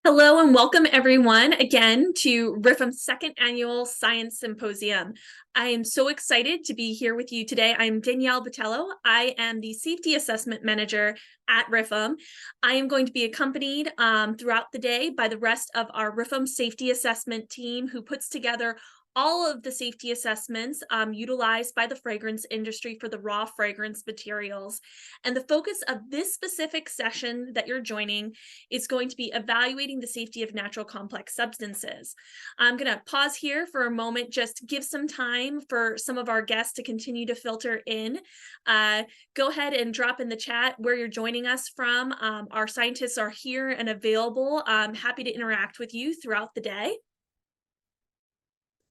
Hello and welcome everyone again to RIFM's second annual Science Symposium. I am so excited to be here with you today. I'm Danielle Botello. I am the Safety Assessment Manager at RIFM. I am going to be accompanied throughout the day by the rest of our RIFM Safety Assessment team who puts together all of the safety assessments utilized by the fragrance industry for the raw fragrance materials. And the focus of this specific session that you're joining is going to be evaluating the safety of natural complex substances. I'm going to pause here for a moment, just give some time for some of our guests to continue to filter in. Go ahead and drop in the chat where you're joining us from. Our scientists are here and available. I'm happy to interact with you throughout the day.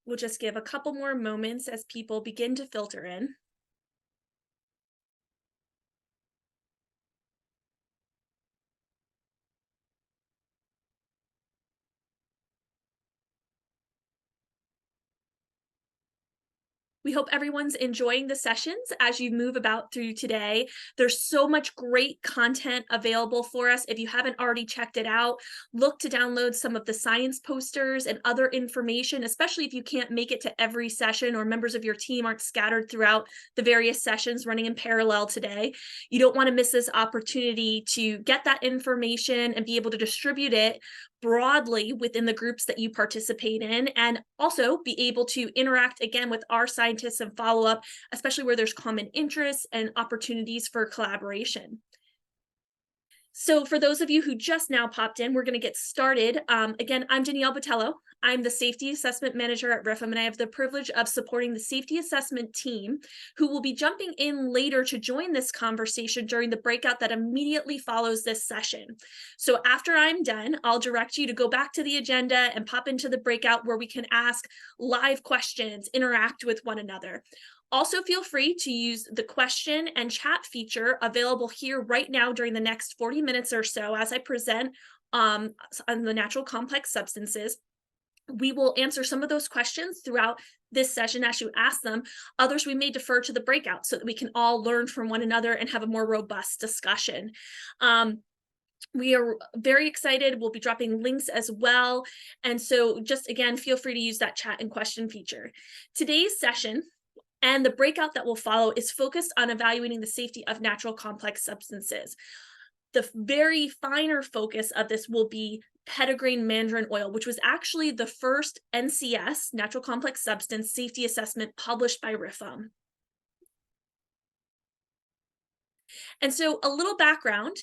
We'll just give a couple more moments as people begin to filter in. We hope everyone's enjoying the sessions as you move about through today. There's so much great content available for us. If you haven't already checked it out, look to download some of the science posters and other information, especially if you can't make it to every session or members of your team aren't scattered throughout the various sessions running in parallel today. You don't want to miss this opportunity to get that information and be able to distribute it broadly within the groups that you participate in, and also be able to interact again with our scientists and follow up, especially where there's common interests and opportunities for collaboration. So for those of you who just now popped in, we're going to get started. Again, I'm Danielle Botello. I'm the Safety Assessment Manager at RIFM, and I have the privilege of supporting the Safety Assessment team, who will be jumping in later to join this conversation during the breakout that immediately follows this session. So after I'm done, I'll direct you to go back to the agenda and pop into the breakout where we can ask live questions, interact with one another. Also, feel free to use the question and chat feature available here right now during the next 40 minutes or so as I present on the natural complex substances. We will answer some of those questions throughout this session as you ask them. Others we may defer to the breakout so that we can all learn from one another and have a more robust discussion. We are very excited. We'll be dropping links as well. And so just again, feel free to use that chat and question feature. Today's session and the breakout that will follow is focused on evaluating the safety of natural complex substances. The very finer focus of this will be petitgrain mandarin oil, which was actually the first NCS, natural complex substance, safety assessment published by RIFM. And so a little background,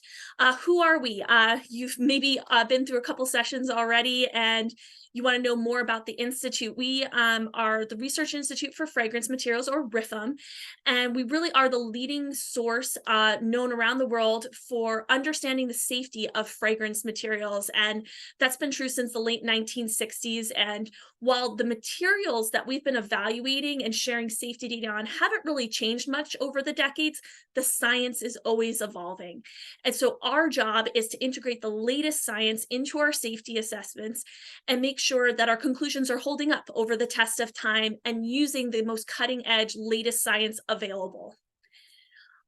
who are we? You've maybe been through a couple sessions already and you want to know more about the Institute. We are the Research Institute for Fragrance Materials, or RIFM, and we really are the leading source known around the world for understanding the safety of fragrance materials. And that's been true since the late 1960s. And while the materials that we've been evaluating and sharing safety data on haven't really changed much over the decades, the science is always evolving. And so our job is to integrate the latest science into our safety assessments and make sure that our conclusions are holding up over the test of time and using the most cutting edge, latest science available.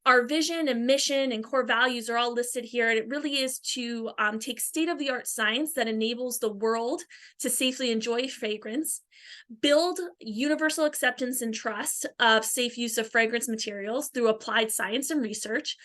Our vision and mission and core values are all listed here, and it really is to take state-of-the-art science that enables the world to safely enjoy fragrance, build universal acceptance and trust of safe use of fragrance materials through applied science and research,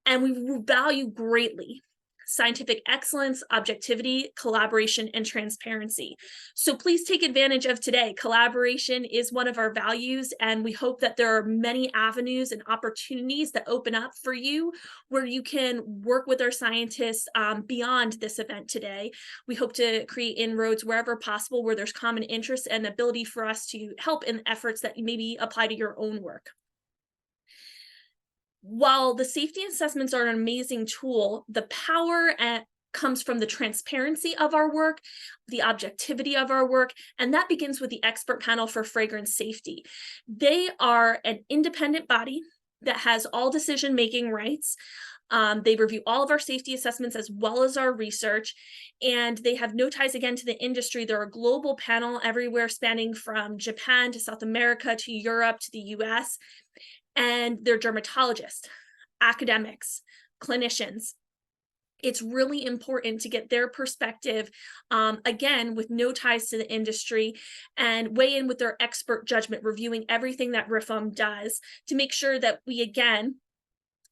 and we value greatly scientific excellence, objectivity, collaboration, and transparency. So please take advantage of today. Collaboration is one of our values, and we hope that there are many avenues and opportunities that open up for you where you can work with our scientists beyond this event today. We hope to create inroads wherever possible where there's common interest and ability for us to help in efforts that maybe apply to your own work. While the safety assessments are an amazing tool, the power comes from the transparency of our work, the objectivity of our work, and that begins with the expert panel for fragrance safety. They are an independent body that has all decision-making rights. They review all of our safety assessments as well as our research, and they have no ties again to the industry. They're a global panel everywhere, spanning from Japan to South America to Europe to the US. And they're dermatologists, academics, clinicians, It's really important to get their perspective, again, with no ties to the industry, and weigh in with their expert judgment, reviewing everything that RIFM does to make sure that we, again,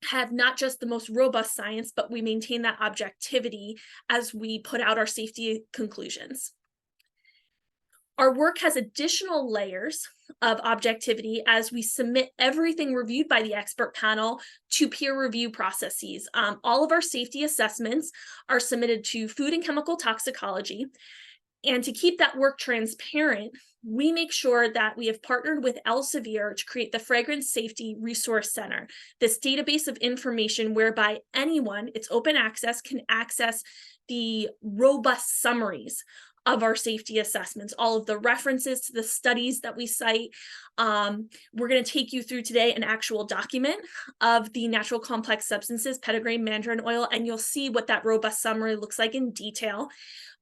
have not just the most robust science, but we maintain that objectivity as we put out our safety conclusions. Our work has additional layers of objectivity as we submit everything reviewed by the expert panel to peer review processes. All of our safety assessments are submitted to food and chemical toxicology. And to keep that work transparent, we make sure that we have partnered with Elsevier to create the Fragrance Safety Resource Center, this database of information whereby anyone, it's open access, can access the robust summaries of our safety assessments, all of the references to the studies that we cite. We're going to take you through today an actual document of the natural complex substances, petitgrain, mandarin oil, and you'll see what that robust summary looks like in detail.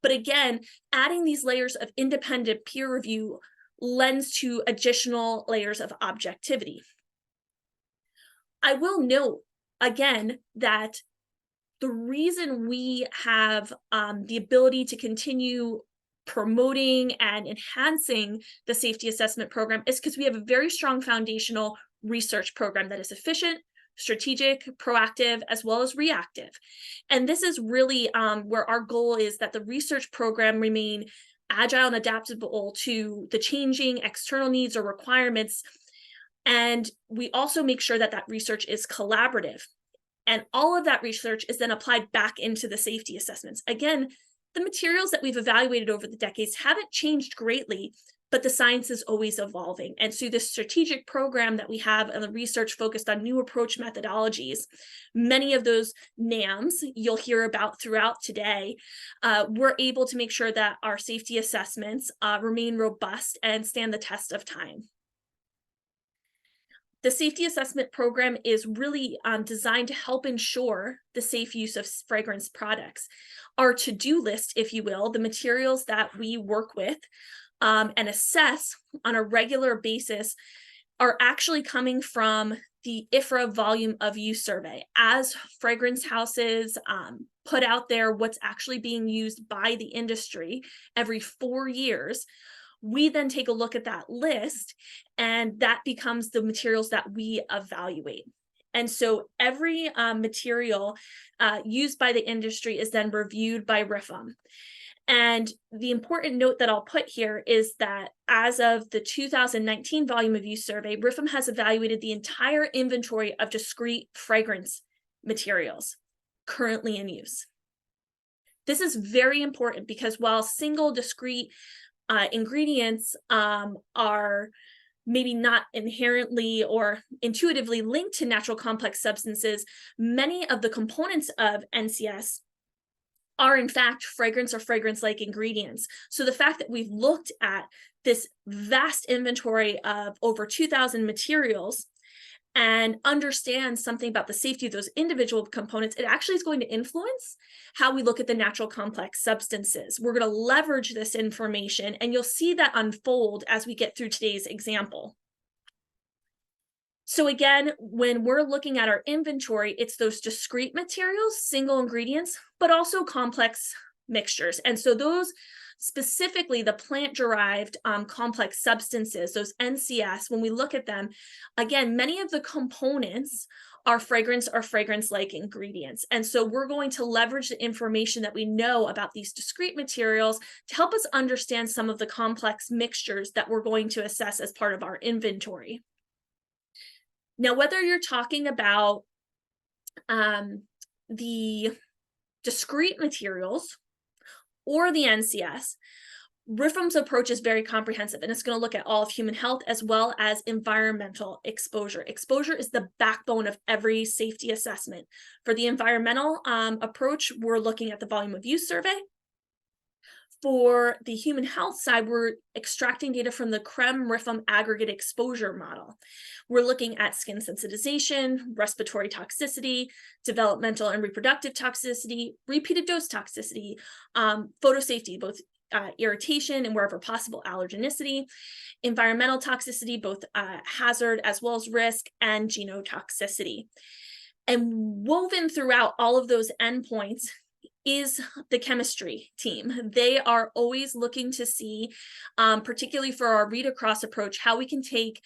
But again, adding these layers of independent peer review lends to additional layers of objectivity. I will note again that the reason we have the ability to continue promoting and enhancing the safety assessment program is because we have a very strong foundational research program that is efficient, strategic, proactive, as well as reactive. And this is really where our goal is that the research program remain agile and adaptable to the changing external needs or requirements. And we also make sure that that research is collaborative. And all of that research is then applied back into the safety assessments. Again, the materials that we've evaluated over the decades haven't changed greatly, but the science is always evolving. And so the strategic program that we have and the research focused on new approach methodologies, many of those NAMs you'll hear about throughout today, we're able to make sure that our safety assessments remain robust and stand the test of time. The safety assessment program is really designed to help ensure the safe use of fragrance products. Our to-do list, if you will, the materials that we work with and assess on a regular basis are actually coming from the IFRA volume of use survey. As fragrance houses put out there what's actually being used by the industry every 4 years, we then take a look at that list, and that becomes the materials that we evaluate. And so every material used by the industry is then reviewed by RIFM. And the important note that I'll put here is that as of the 2019 volume of use survey, RIFM has evaluated the entire inventory of discrete fragrance materials currently in use. This is very important because while single discrete ingredients are maybe not inherently or intuitively linked to natural complex substances, many of the components of NCS are in fact fragrance or fragrance-like ingredients. So the fact that we've looked at this vast inventory of over 2,000 materials and understand something about the safety of those individual components, it actually is going to influence how we look at the natural complex substances. We're going to leverage this information, and you'll see that unfold as we get through today's example. So again, when we're looking at our inventory, it's those discrete materials, single ingredients, but also complex mixtures. And so those specifically the plant-derived complex substances, those NCS, when we look at them, again, many of the components are fragrance or fragrance-like ingredients. And so we're going to leverage the information that we know about these discrete materials to help us understand some of the complex mixtures that we're going to assess as part of our inventory. Now, whether you're talking about the discrete materials or the NCS, RIFM's approach is very comprehensive, and it's going to look at all of human health as well as environmental exposure. Exposure is the backbone of every safety assessment. For the environmental approach, we're looking at the volume of use survey. For the human health side, we're extracting data from the RIFM aggregate exposure model. We're looking at skin sensitization, respiratory toxicity, developmental and reproductive toxicity, repeated dose toxicity, photo safety, both irritation and wherever possible allergenicity, environmental toxicity, both hazard as well as risk, and genotoxicity. And woven throughout all of those endpoints is the chemistry team. They are always looking to see, particularly for our read across approach, how we can take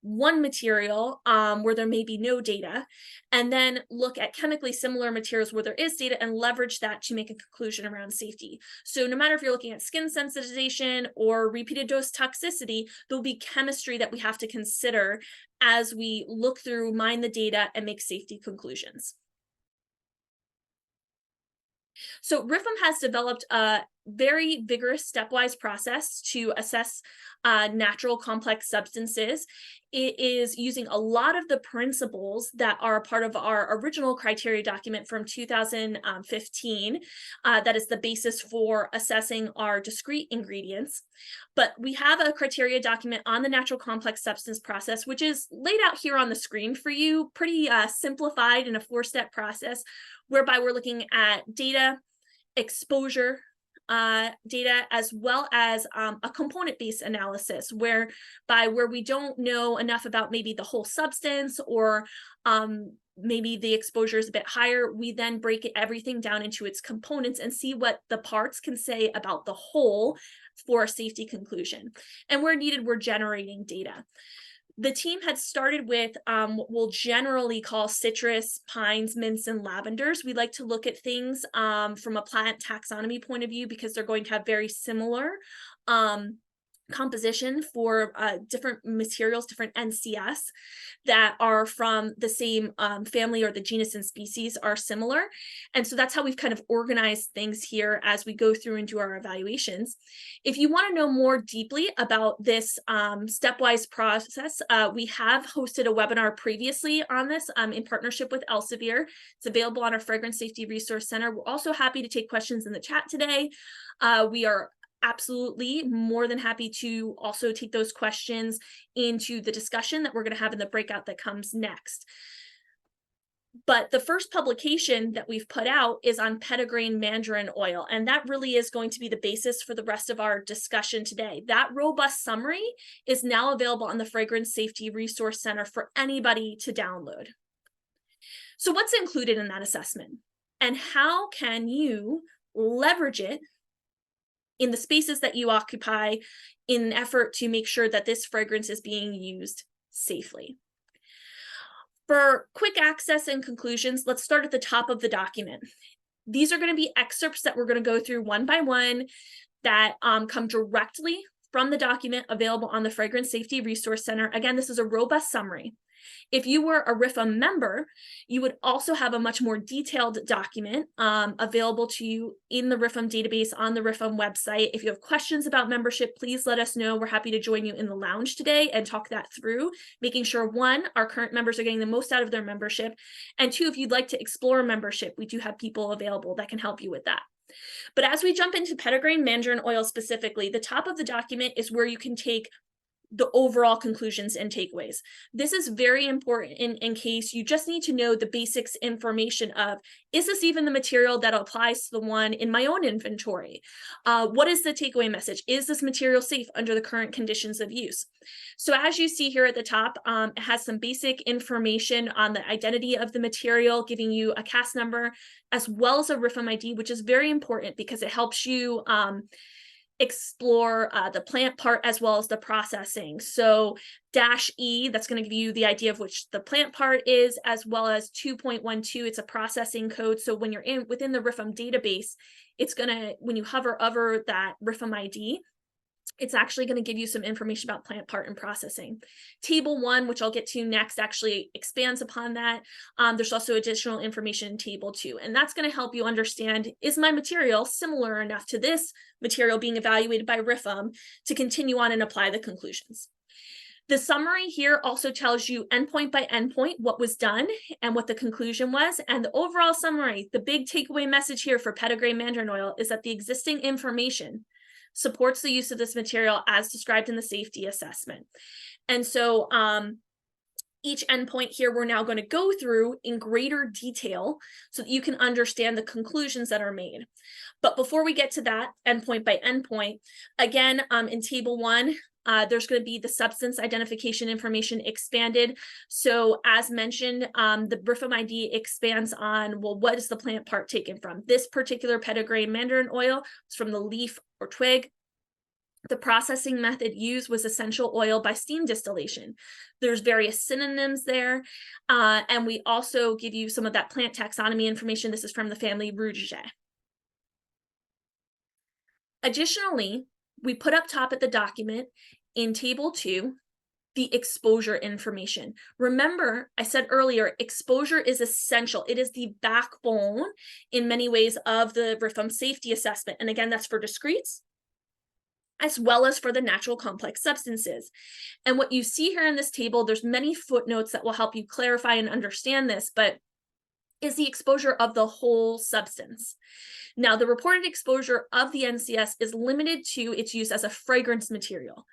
one material where there may be no data, and then look at chemically similar materials where there is data and leverage that to make a conclusion around safety. So no matter if you're looking at skin sensitization or repeated dose toxicity, there'll be chemistry that we have to consider as we look through, mine the data, and make safety conclusions. So RIFM has developed a very vigorous stepwise process to assess natural complex substances. It is using a lot of the principles that are a part of our original criteria document from 2015. That is the basis for assessing our discrete ingredients. But we have a criteria document on the natural complex substance process, which is laid out here on the screen for you, pretty simplified in a 4-step process, whereby we're looking at data, exposure data, as well as a component-based analysis, where we don't know enough about maybe the whole substance, or maybe the exposure is a bit higher, we then break everything down into its components and see what the parts can say about the whole for a safety conclusion. And where needed, we're generating data. The team had started with what we'll generally call citrus, pines, mints, and lavenders. We like to look at things from a plant taxonomy point of view because they're going to have very similar composition for different materials, different NCS that are from the same family, or the genus and species are similar. And so that's how we've kind of organized things here as we go through and do our evaluations. If you want to know more deeply about this stepwise process, we have hosted a webinar previously on this in partnership with Elsevier. It's available on our Fragrance Safety Resource Center. We're also happy to take questions in the chat today. We are absolutely more than happy to also take those questions into the discussion that we're going to have in the breakout that comes next. But the first publication that we've put out is on petitgrain mandarin oil, and that really is going to be the basis for the rest of our discussion today. That robust summary is now available on the Fragrance Safety Resource Center for anybody to download. So what's included in that assessment, and how can you leverage it in the spaces that you occupy in an effort to make sure that this fragrance is being used safely? For quick access and conclusions, let's start at the top of the document. These are going to be excerpts that we're going to go through one by one that come directly from the document available on the Fragrance Safety Resource Center. Again, this is a robust summary. If you were a RIFM member, you would also have a much more detailed document available to you in the RIFM database on the RIFM website. If you have questions about membership, please let us know. We're happy to join you in the lounge today and talk that through, making sure, one, our current members are getting the most out of their membership, and two, if you'd like to explore membership, we do have people available that can help you with that. But as we jump into petitgrain mandarin oil specifically, the top of the document is where you can take the overall conclusions and takeaways. This is very important in case you just need to know the basics information of, is this even the material that applies to the one in my own inventory? What is the takeaway message? Is this material safe under the current conditions of use? So as you see here at the top, it has some basic information on the identity of the material, giving you a CAS number, as well as a RIFM ID, which is very important because it helps you explore the plant part as well as the processing. So -E, that's going to give you the idea of which the plant part is, as well as 2.12, it's a processing code. So when you're within the RIFM database, it's going to, when you hover over that RIFM ID, it's actually going to give you some information about plant part and processing. Table 1, which I'll get to next, actually expands upon that. There's also additional information in Table 2, and that's going to help you understand, is my material similar enough to this material being evaluated by RIFM to continue on and apply the conclusions. The summary here also tells you endpoint by endpoint what was done and what the conclusion was. And the overall summary, the big takeaway message here for petitgrain mandarin oil is that the existing information supports the use of this material as described in the safety assessment. And so each endpoint here we're now going to go through in greater detail so that you can understand the conclusions that are made. But before we get to that endpoint by endpoint, again, in Table 1, There's going to be the substance identification information expanded. So as mentioned, the RIFM ID expands on, well, what is the plant part taken from? This particular petitgrain mandarin oil is from the leaf or twig. The processing method used was essential oil by steam distillation. There's various synonyms there. And we also give you some of that plant taxonomy information. This is from the family Rudiger. Additionally, we put up top at the document in table 2, the exposure information. Remember, I said earlier, exposure is essential. It is the backbone in many ways of the RIFM safety assessment. And again, that's for discretes, as well as for the natural complex substances. And what you see here in this table, there's many footnotes that will help you clarify and understand this, but is the exposure of the whole substance. Now, the reported exposure of the NCS is limited to its use as a fragrance material.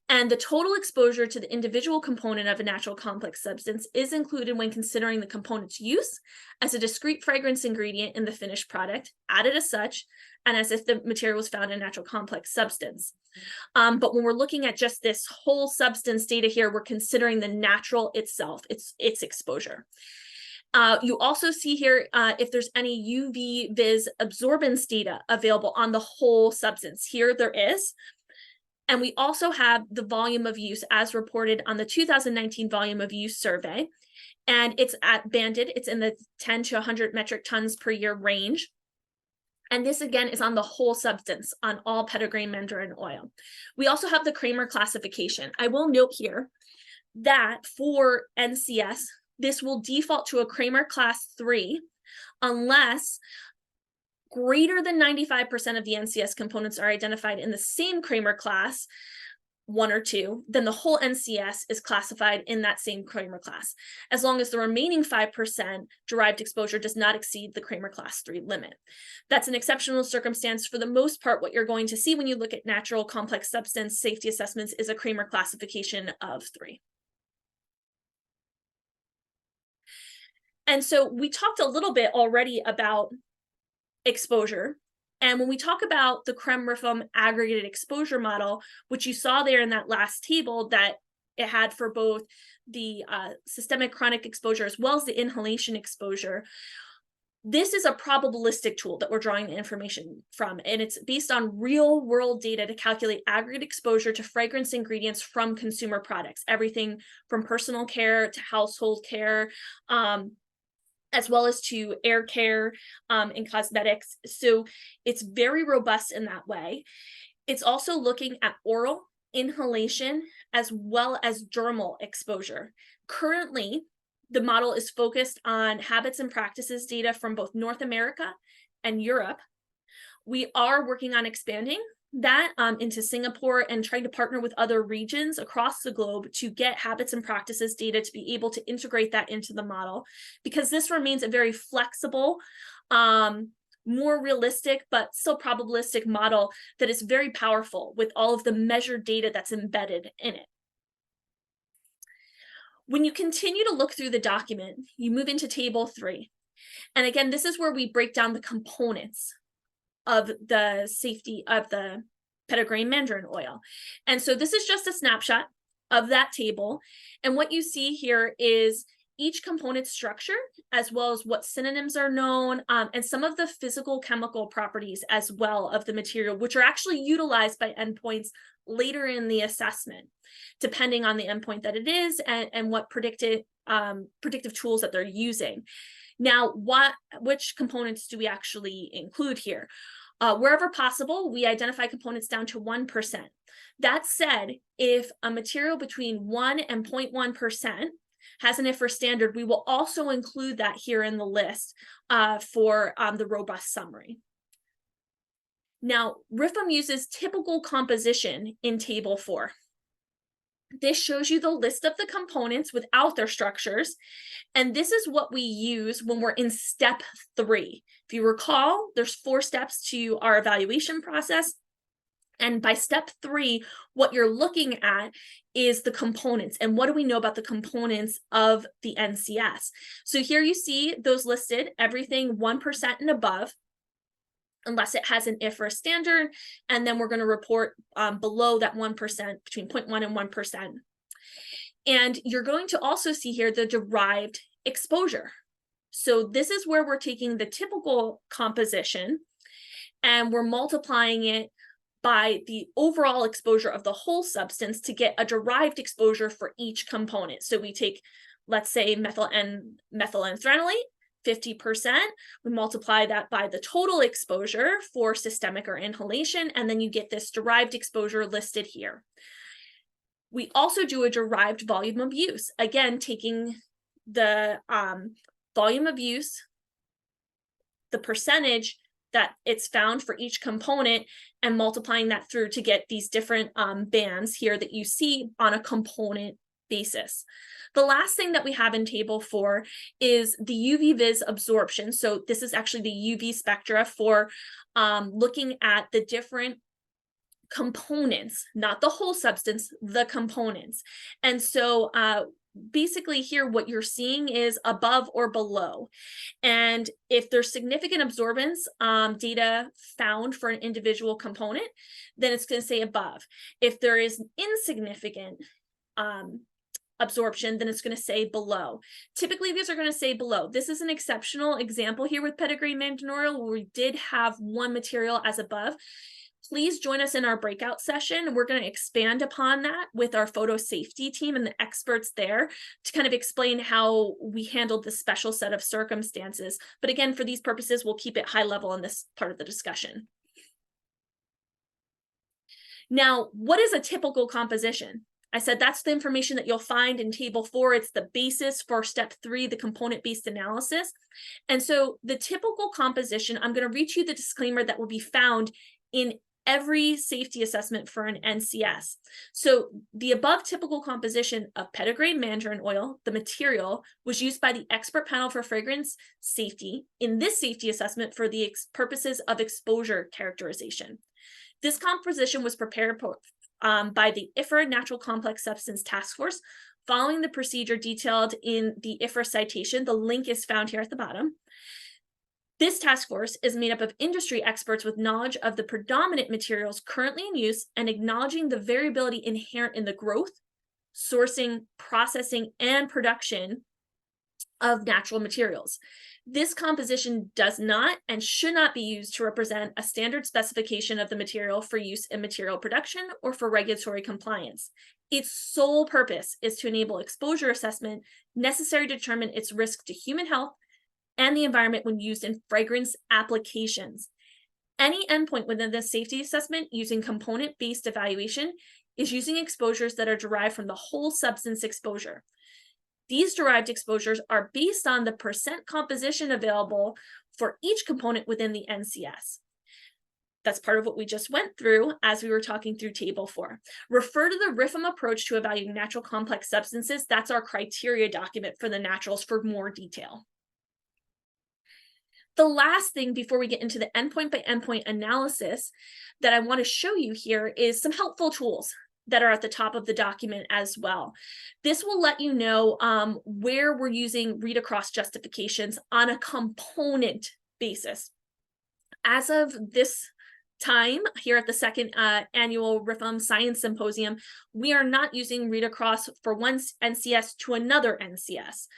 And the total exposure to the individual component of a natural complex substance is included when considering the component's use as a discrete fragrance ingredient in the finished product, added as such, and as if the material was found in a natural complex substance. But when we're looking at just this whole substance data here, we're considering the natural itself, its exposure. You also see here if there's any UV vis absorbance data available on the whole substance. Here there is. And we also have the volume of use as reported on the 2019 volume of use survey. And it's banded, it's in the 10 to 100 metric tons per year range. And this again is on the whole substance, on all petitgrain mandarin oil. We also have the Kramer classification. I will note here that for NCS, this will default to a Kramer class 3 unless greater than 95% of the NCS components are identified in the same Kramer class, 1 or 2, then the whole NCS is classified in that same Kramer class, as long as the remaining 5% derived exposure does not exceed the Kramer class 3 limit. That's an exceptional circumstance. For the most part, what you're going to see when you look at natural complex substance safety assessments is a Kramer classification of 3. And so we talked a little bit already about exposure. And when we talk about the RIFM aggregated exposure model, which you saw there in that last table that it had for both the systemic chronic exposure as well as the inhalation exposure, this is a probabilistic tool that we're drawing the information from, and it's based on real world data to calculate aggregate exposure to fragrance ingredients from consumer products, everything from personal care to household care, as well as to air care and cosmetics. So it's very robust in that way. It's also looking at oral, inhalation, as well as dermal exposure. Currently, the model is focused on habits and practices data from both North America and Europe. We are working on expanding that into Singapore and trying to partner with other regions across the globe to get habits and practices data to be able to integrate that into the model, because this remains a very flexible, more realistic, but still probabilistic model that is very powerful with all of the measured data that's embedded in it. When you continue to look through the document, you move into table 3. And again, this is where we break down the components of the safety of the petitgrain mandarin oil. And so this is just a snapshot of that table. And what you see here is each component structure, as well as what synonyms are known, and some of the physical chemical properties as well of the material, which are actually utilized by endpoints later in the assessment, depending on the endpoint that it is and what predictive tools that they're using. Now, which components do we actually include here? Wherever possible, we identify components down to 1%. That said, if a material between 1 and 0.1% has an IFR standard, we will also include that here in the list for the robust summary. Now, RIFM uses typical composition in table 4. This shows you the list of the components without their structures. And this is what we use when we're in step 3. If you recall, there's 4 steps to our evaluation process. And by step 3, what you're looking at is the components. And what do we know about the components of the NCS? So here you see those listed, everything 1% and above. unless it has an IFRA standard, and then we're going to report below that 1%, between 0.1 and 1%. And you're going to also see here the derived exposure. So this is where we're taking the typical composition and we're multiplying it by the overall exposure of the whole substance to get a derived exposure for each component. So we take, let's say, methylenthranilate, 50%, we multiply that by the total exposure for systemic or inhalation, and then you get this derived exposure listed here. We also do a derived volume of use, again, taking the volume of use, the percentage that it's found for each component, and multiplying that through to get these different bands here that you see on a component basis. The last thing that we have in table 4 is the UV-vis absorption. So this is actually the UV spectra for looking at the different components, not the whole substance, the components. And so basically here what you're seeing is above or below. And if there's significant absorbance data found for an individual component, then it's going to say above. If there is insignificant absorption, then it's going to say below. Typically, these are going to say below. This is an exceptional example here with pedigree management oil where we did have one material as above. Please join us in our breakout session. We're going to expand upon that with our photo safety team and the experts there to kind of explain how we handled this special set of circumstances. But again, for these purposes, we'll keep it high level in this part of the discussion. Now, what is a typical composition? I said that's the information that you'll find in table 4. It's the basis for step 3, the component-based analysis. And so the typical composition, I'm going to read you the disclaimer that will be found in every safety assessment for an NCS. So the above typical composition of pedigree mandarin oil, the material, was used by the expert panel for fragrance safety in this safety assessment for the purposes of exposure characterization. This composition was prepared by the IFRA Natural Complex Substance Task Force following the procedure detailed in the IFRA citation. The link is found here at the bottom. This task force is made up of industry experts with knowledge of the predominant materials currently in use and acknowledging the variability inherent in the growth, sourcing, processing, and production of natural materials. This composition does not and should not be used to represent a standard specification of the material for use in material production or for regulatory compliance. Its sole purpose is to enable exposure assessment necessary to determine its risk to human health and the environment when used in fragrance applications. Any endpoint within the safety assessment using component-based evaluation is using exposures that are derived from the whole substance exposure. These derived exposures are based on the percent composition available for each component within the NCS. That's part of what we just went through as we were talking through table 4. Refer to the RIFM approach to evaluating natural complex substances. That's our criteria document for the naturals for more detail. The last thing before we get into the endpoint by endpoint analysis that I want to show you here is some helpful tools that are at the top of the document as well. This will let you know where we're using read-across justifications on a component basis. As of this time here at the second annual RIFM Science Symposium, we are not using read-across for one NCS to another NCS.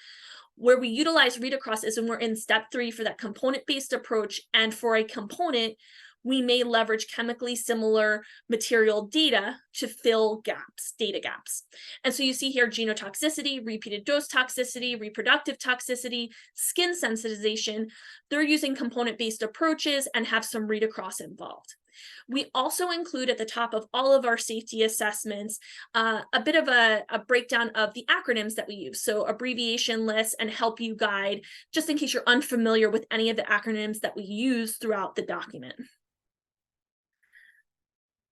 Where we utilize read-across is when we're in step 3 for that component-based approach, and for a component, we may leverage chemically similar material data to fill gaps, data gaps. And so you see here genotoxicity, repeated dose toxicity, reproductive toxicity, skin sensitization. They're using component-based approaches and have some read-across involved. We also include at the top of all of our safety assessments a bit of a breakdown of the acronyms that we use, so abbreviation lists, and help you guide just in case you're unfamiliar with any of the acronyms that we use throughout the document.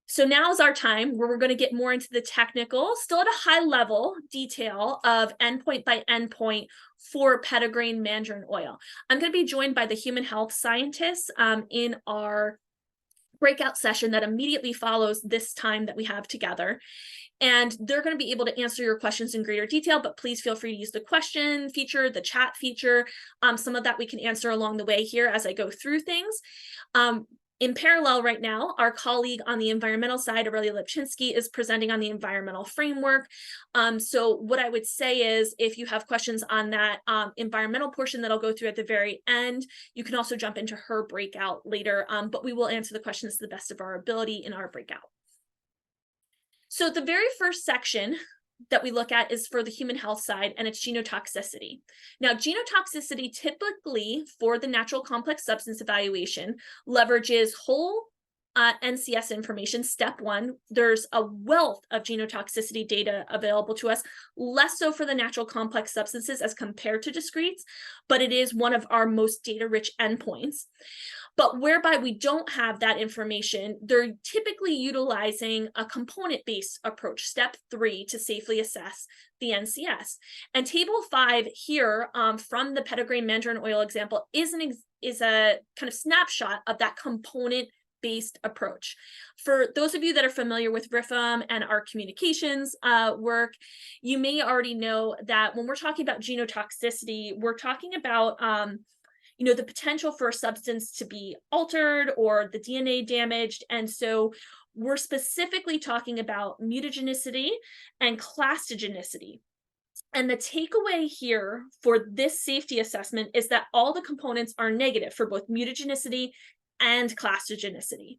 So now is our time where we're going to get more into the technical, still at a high level detail of endpoint by endpoint for pedigree mandarin oil. I'm going to be joined by the human health scientists in our breakout session that immediately follows this time that we have together. And they're going to be able to answer your questions in greater detail, but please feel free to use the question feature, the chat feature. Some of that we can answer along the way here as I go through things. In parallel right now, our colleague on the environmental side, Aurelia Lipchinsky, is presenting on the environmental framework. So what I would say is if you have questions on that environmental portion that I'll go through at the very end, you can also jump into her breakout later, but we will answer the questions to the best of our ability in our breakout. So the very first section that we look at is for the human health side, and it's genotoxicity. Now, genotoxicity typically for the natural complex substance evaluation leverages whole NCS information, step one. There's a wealth of genotoxicity data available to us, less so for the natural complex substances as compared to discretes, but it is one of our most data-rich endpoints. But whereby we don't have that information, they're typically utilizing a component-based approach, step three, to safely assess the NCS. And table 5 here from the petitgrain mandarin oil example is a kind of snapshot of that component-based approach. For those of you that are familiar with RIFM and our communications work, you may already know that when we're talking about genotoxicity, we're talking about the potential for a substance to be altered or the DNA damaged. And so we're specifically talking about mutagenicity and clastogenicity. And the takeaway here for this safety assessment is that all the components are negative for both mutagenicity and clastogenicity.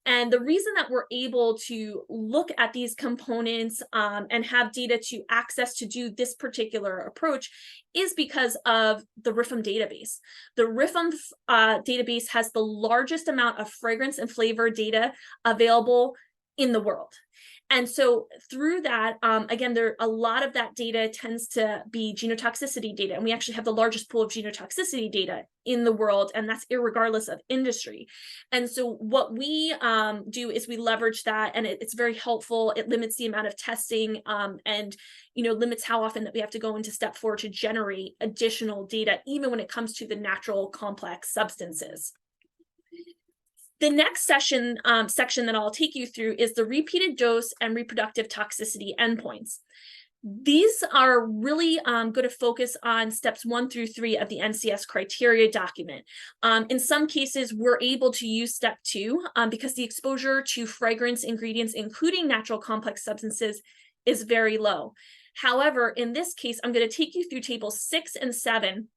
And the reason that we're able to look at these components and have data to access to do this particular approach is because of the RIFM database. The RIFM database has the largest amount of fragrance and flavor data available in the world. And so through that, again, a lot of that data tends to be genotoxicity data, and we actually have the largest pool of genotoxicity data in the world, and that's irregardless of industry. And so what we do is we leverage that, and it's very helpful. It limits the amount of testing and limits how often that we have to go into step 4 to generate additional data, even when it comes to the natural complex substances. The next section that I'll take you through is the repeated dose and reproductive toxicity endpoints. These are really going to focus on steps 1 through 3 of the NCS criteria document. In some cases, we're able to use step 2 because the exposure to fragrance ingredients, including natural complex substances, is very low. However, in this case, I'm going to take you through tables 6 and 7.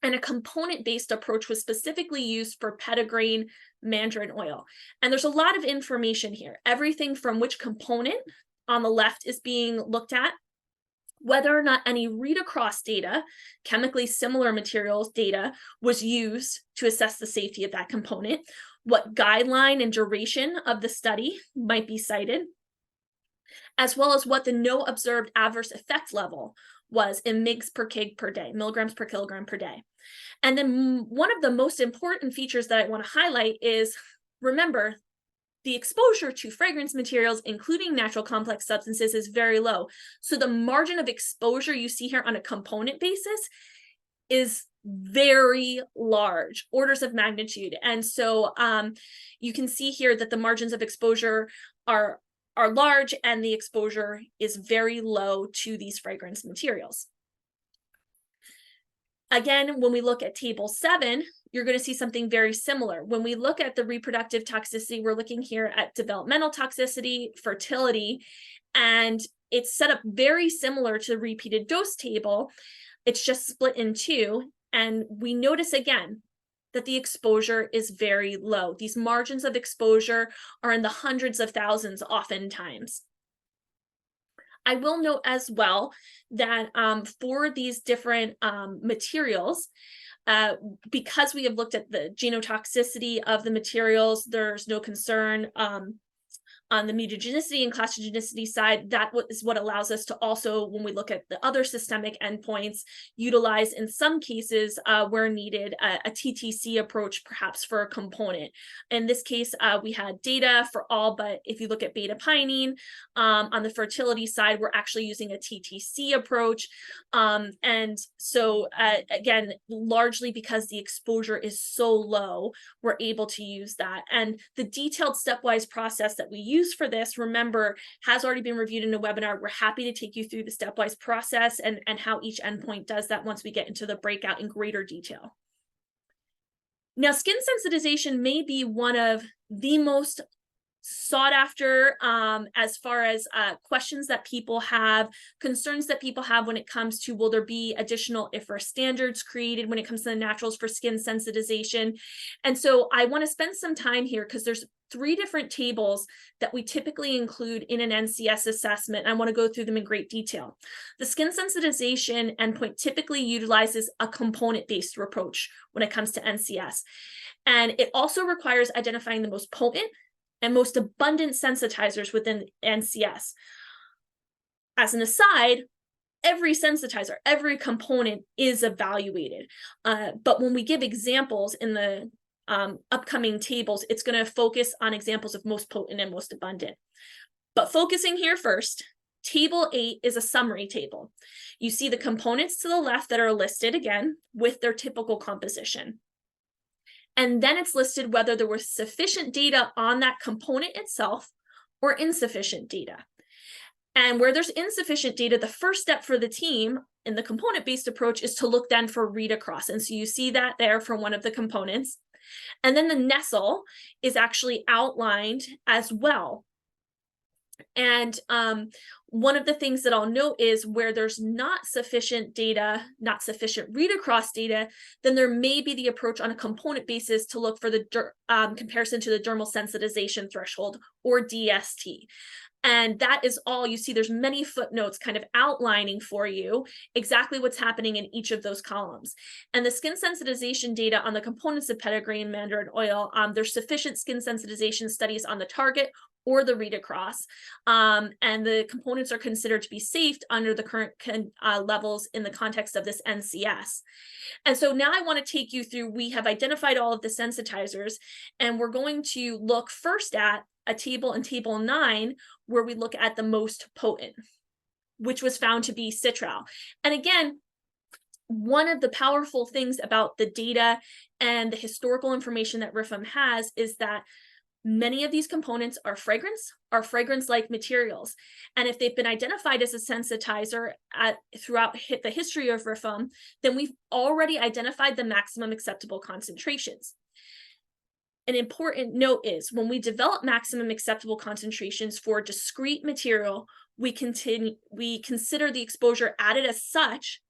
And a component-based approach was specifically used for petitgrain mandarin oil. And there's a lot of information here. Everything from which component on the left is being looked at, whether or not any read-across data, chemically similar materials data, was used to assess the safety of that component, what guideline and duration of the study might be cited, as well as what the no observed adverse effect level was in mgs per kg per day, milligrams per kilogram per day. And then one of the most important features that I want to highlight is, remember, the exposure to fragrance materials, including natural complex substances, is very low. So the margin of exposure you see here on a component basis is very large, orders of magnitude. And so you can see here that the margins of exposure are large and the exposure is very low to these fragrance materials. Again, when we look at table 7, you're going to see something very similar. When we look at the reproductive toxicity, we're looking here at developmental toxicity, fertility, and it's set up very similar to the repeated dose table. It's just split in 2. And we notice again that the exposure is very low. These margins of exposure are in the hundreds of thousands oftentimes. I will note as well that for these different materials, because we have looked at the genotoxicity of the materials, there's no concern on the mutagenicity and clastogenicity side. That is what allows us to also, when we look at the other systemic endpoints, utilize in some cases where needed a TTC approach, perhaps for a component. In this case, we had data for all, but if you look at beta pinene on the fertility side, we're actually using a TTC approach. And so again, largely because the exposure is so low, we're able to use that. And the detailed stepwise process that we use for this, remember, has already been reviewed in a webinar. We're happy to take you through the stepwise process and how each endpoint does that once we get into the breakout in greater detail. Now, skin sensitization may be one of the most sought after as far as questions that people have, concerns that people have when it comes to will there be additional IFRS standards created when it comes to the naturals for skin sensitization. And so I want to spend some time here because there's 3 different tables that we typically include in an NCS assessment. I want to go through them in great detail. The skin sensitization endpoint typically utilizes a component-based approach when it comes to NCS. And it also requires identifying the most potent and most abundant sensitizers within NCS. As an aside, every sensitizer, every component is evaluated. But when we give examples in the upcoming tables, it's going to focus on examples of most potent and most abundant. But focusing here first, Table 8 is a summary table. You see the components to the left that are listed again with their typical composition. And then it's listed whether there was sufficient data on that component itself or insufficient data. And where there's insufficient data, the first step for the team in the component-based approach is to look then for read across. And so you see that there for one of the components. And then the nestle is actually outlined as well. And one of the things that I'll note is where there's not sufficient data, not sufficient read across data, then there may be the approach on a component basis to look for the comparison to the dermal sensitization threshold, or DST. And that is all you see. There's many footnotes kind of outlining for you exactly what's happening in each of those columns. And the skin sensitization data on the components of petitgrain mandarin oil, there's sufficient skin sensitization studies on the target or the read across. And the components are considered to be safe under the current levels in the context of this NCS. And so now I want to take you through, we have identified all of the sensitizers, and we're going to look first at a table in table 9 where we look at the most potent, which was found to be citral. And again, one of the powerful things about the data and the historical information that RIFM has is that many of these components are fragrance-like materials. And if they've been identified as a sensitizer throughout the history of RIFM, then we've already identified the maximum acceptable concentrations. An important note is when we develop maximum acceptable concentrations for a discrete material, we consider the exposure added as such,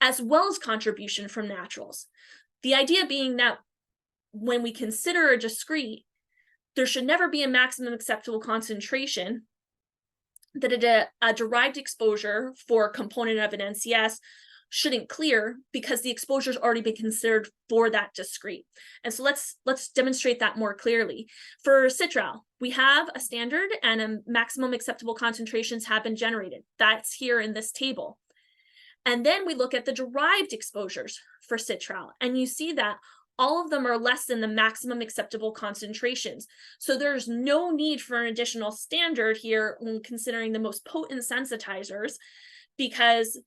as well as contribution from naturals. The idea being that when we consider a discrete, there should never be a maximum acceptable concentration that a derived exposure for a component of an NCS shouldn't clear because the exposure's already been considered for that discrete. And so let's demonstrate that more clearly. For citral, we have a standard and a maximum acceptable concentrations have been generated. That's here in this table. And then we look at the derived exposures for citral, and you see that all of them are less than the maximum acceptable concentrations. So there's no need for an additional standard here when considering the most potent sensitizers, because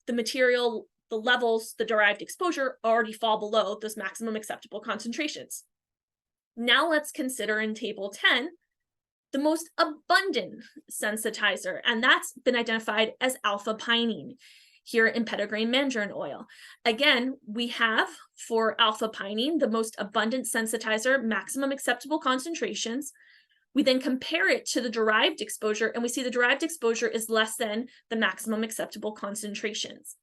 the material, the levels, the derived exposure already fall below those maximum acceptable concentrations. Now let's consider in table 10, the most abundant sensitizer, and that's been identified as alpha pinene here in petitgrain mandarin oil. Again, we have for alpha pinene, the most abundant sensitizer, maximum acceptable concentrations. We then compare it to the derived exposure, and we see the derived exposure is less than the maximum acceptable concentrations.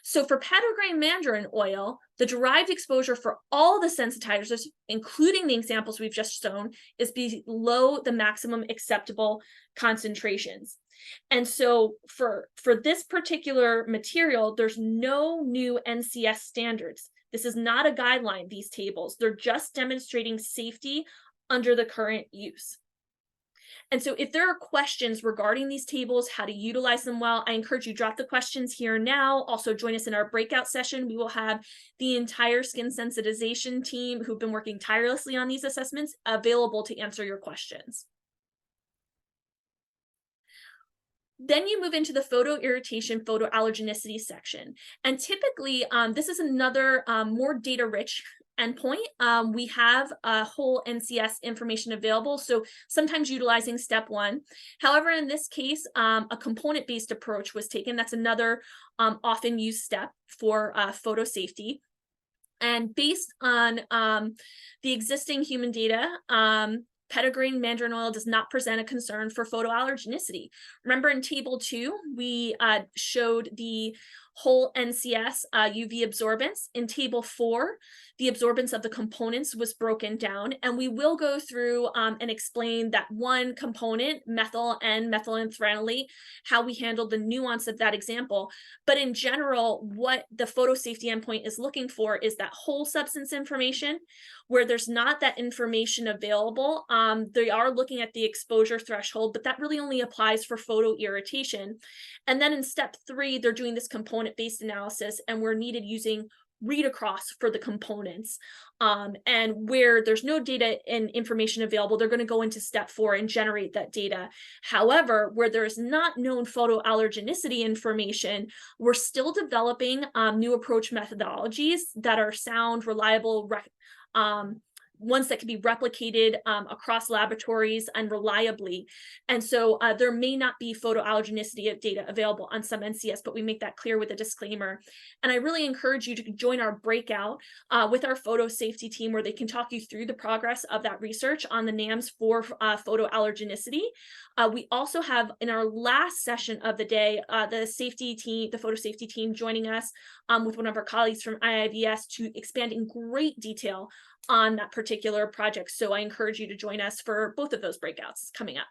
So for petitgrain mandarin oil, the derived exposure for all the sensitizers, including the examples we've just shown, is below the maximum acceptable concentrations. And so for this particular material, there's no new NCS standards. This is not a guideline, these tables. They're just demonstrating safety under the current use. And so if there are questions regarding these tables, how to utilize them well, I encourage you drop the questions here now. Also join us in our breakout session. We will have the entire skin sensitization team who've been working tirelessly on these assessments available to answer your questions. Then you move into the photoirritation, photoallergenicity section. And typically, this is another more data-rich endpoint. We have a whole NCS information available, so sometimes utilizing step 1. However, in this case, a component-based approach was taken. That's another often used step for photo safety. And based on the existing human data, petitgrain mandarin oil does not present a concern for photoallergenicity. Remember in table 2, we showed the whole NCS UV absorbance. In table 4, the absorbance of the components was broken down, and we will go through and explain that one component, methyl and methylphenolate, how we handled the nuance of that example. But in general, what the photo safety endpoint is looking for is that whole substance information. Where there's not that information available, they are looking at the exposure threshold, but that really only applies for photo irritation. And then in step 3, they're doing this component-based analysis, and we're needed using read across for the components. And where there's no data and information available, they're going to go into step 4 and generate that data. However, where there's not known photoallergenicity information, we're still developing new approach methodologies that are sound, reliable, ones that can be replicated across laboratories and reliably. And so there may not be photoallergenicity data available on some NCS, but we make that clear with a disclaimer. And I really encourage you to join our breakout with our photo safety team, where they can talk you through the progress of that research on the NAMs for photoallergenicity. We also have in our last session of the day, the photo safety team joining us with one of our colleagues from IIVS to expand in great detail on that particular project. So I encourage you to join us for both of those breakouts coming up.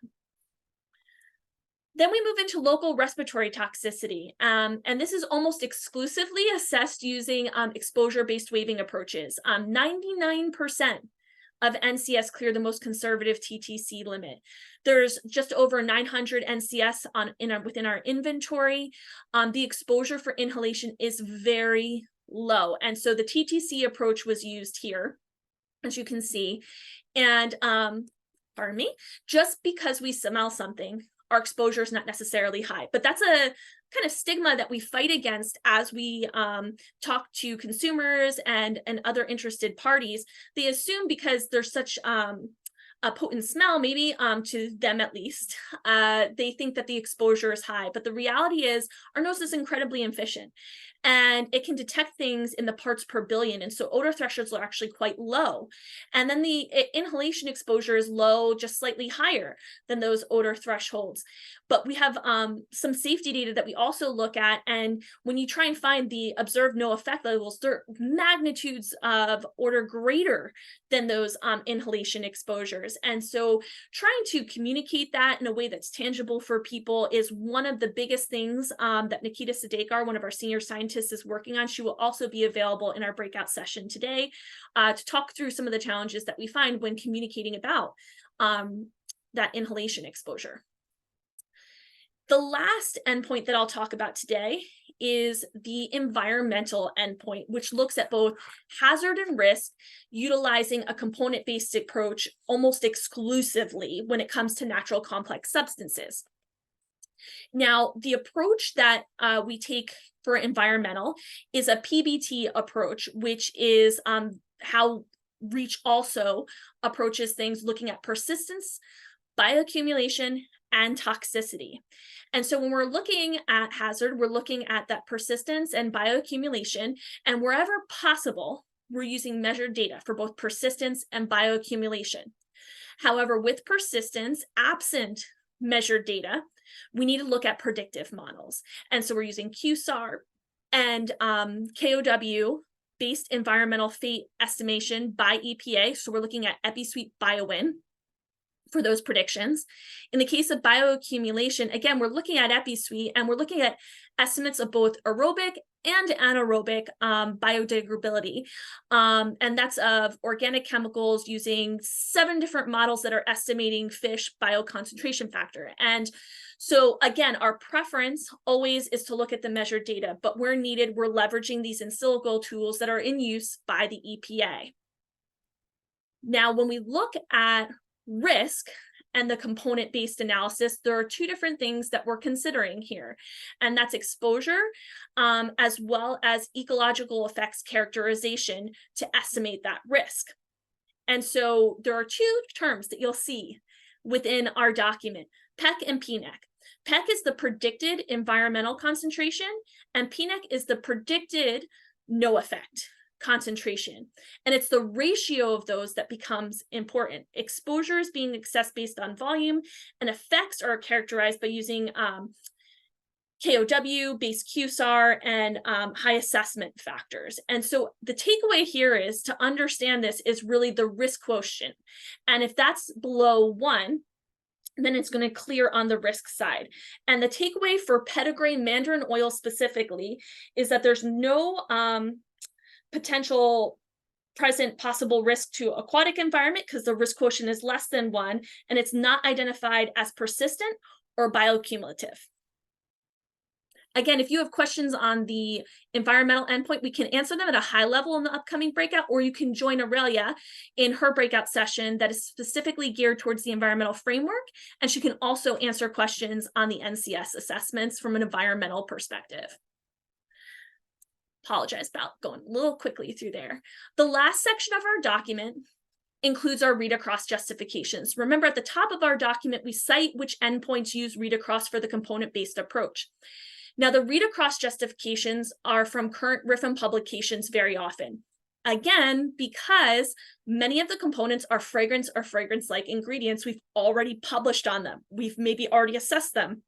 Then we move into local respiratory toxicity. And this is almost exclusively assessed using exposure-based waving approaches. 99% of NCS clear the most conservative TTC limit. There's just over 900 NCS within our inventory. The exposure for inhalation is very low. And so the TTC approach was used here, as you can see. And pardon me, just because we smell something, our exposure is not necessarily high. But that's a kind of stigma that we fight against as we talk to consumers and other interested parties. They assume because there's such a potent smell, maybe to them at least, they think that the exposure is high. But the reality is our nose is incredibly efficient, and it can detect things in the parts per billion. And so odor thresholds are actually quite low. And then the inhalation exposure is low, just slightly higher than those odor thresholds. But we have some safety data that we also look at. And when you try and find the observed no effect levels, they're magnitudes of order greater than those inhalation exposures. And so trying to communicate that in a way that's tangible for people is one of the biggest things that Nikita Sadekar, one of our senior scientists, is working on. She will also be available in our breakout session today to talk through some of the challenges that we find when communicating about that inhalation exposure. The last endpoint that I'll talk about today is the environmental endpoint, which looks at both hazard and risk, utilizing a component-based approach almost exclusively when it comes to natural complex substances. Now, the approach that we take for environmental is a PBT approach, which is how REACH also approaches things, looking at persistence, bioaccumulation, and toxicity. And so when we're looking at hazard, we're looking at that persistence and bioaccumulation, and wherever possible, we're using measured data for both persistence and bioaccumulation. However, with persistence, absent measured data, we need to look at models. And so we're using QSAR and KOW based environmental fate estimation by EPA. So we're looking at EpiSuite BioWin for those predictions. In the case of bioaccumulation, again, we're looking at EpiSuite, and we're looking at estimates of both aerobic and anaerobic biodegradability. And that's of organic chemicals using 7 different models that are estimating fish bioconcentration factor. And so again, our preference always is to look at the measured data, but where needed, we're leveraging these in silico tools that are in use by the EPA. Now, when we look at risk and the component-based analysis, there are 2 different things that we're considering here, and that's exposure as well as ecological effects characterization to estimate that risk. And so there are 2 terms that you'll see within our document, PEC and PNEC. PEC is the predicted environmental concentration, and PNEC is the predicted no effect concentration. And it's the ratio of those that becomes important. Exposure is being assessed based on volume, and effects are characterized by using KOW, base QSAR, and high assessment factors. And so the takeaway here is to understand this is really the risk quotient. And if that's below 1, then it's going to clear on the risk side. And the takeaway for petitgrain mandarin oil specifically is that there's no potential present possible risk to aquatic environment because the risk quotient is less than 1, and it's not identified as persistent or biocumulative. Again, if you have questions on the environmental endpoint, we can answer them at a high level in the upcoming breakout, or you can join Aurelia in her breakout session that is specifically geared towards the environmental framework, and she can also answer questions on the NCS assessments from an environmental perspective. Apologize about going a little quickly through there. The last section of our document includes our read-across justifications. Remember, at the top of our document, we cite which endpoints use read-across for the component-based approach. Now, the read-across justifications are from current RIFM publications very often. Again, because many of the components are fragrance or fragrance-like ingredients, we've already published on them. We've maybe already assessed them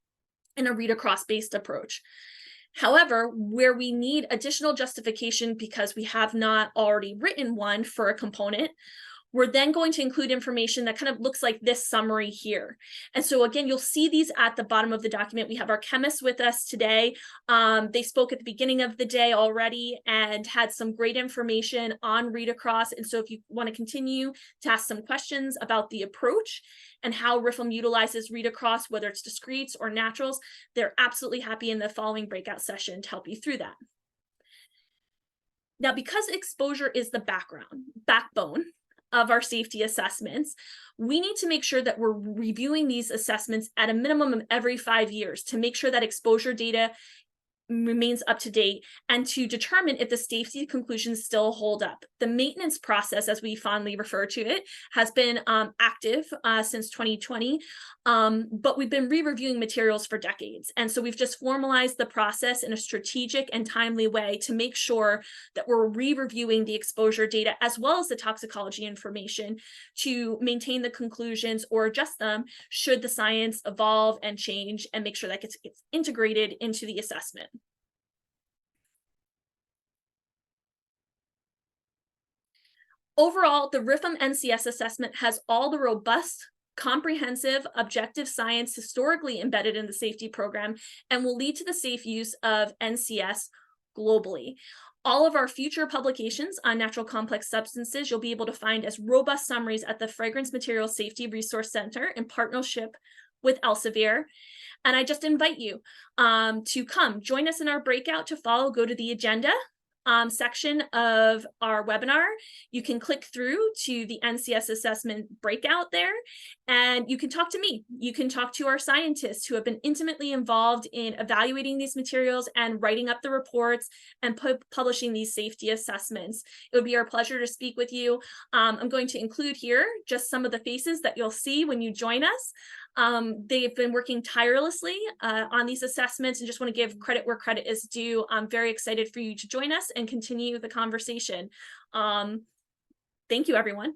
in a read-across based approach. However, where we need additional justification because we have not already written one for a component, we're then going to include information that kind of looks like this summary here. And so again, you'll see these at the bottom of the document. We have our chemists with us today. They spoke at the beginning of the day already and had some great information on read across. And so if you want to continue to ask some questions about the approach and how RIFM utilizes read across, whether it's discretes or naturals, they're absolutely happy in the following breakout session to help you through that. Now, because exposure is the backbone of our safety assessments, we need to make sure that we're reviewing these assessments at a minimum of every 5 years to make sure that exposure data remains up to date and to determine if the safety conclusions still hold up. The maintenance process, as we fondly refer to it, has been active since 2020, but we've been re-reviewing materials for decades. And so we've just formalized the process in a strategic and timely way to make sure that we're re-reviewing the exposure data as well as the toxicology information to maintain the conclusions or adjust them should the science evolve and change, and make sure that gets integrated into the assessment. Overall, the RIFM NCS assessment has all the robust, comprehensive, objective science historically embedded in the safety program and will lead to the safe use of NCS globally. All of our future publications on natural complex substances you'll be able to find as robust summaries at the Fragrance Materials Safety Resource Center in partnership with Elsevier. And I just invite you to come join us in our breakout to follow. Go to the agenda section of our webinar. You can click through to the NCS assessment breakout there, and you can talk to me. You can talk to our scientists who have been intimately involved in evaluating these materials and writing up the reports and publishing these safety assessments. It would be our pleasure to speak with you. I'm going to include here just some of the faces that you'll see when you join us. They've been working tirelessly on these assessments, and just want to give credit where credit is due. I'm very excited for you to join us and continue the conversation. Thank you, everyone.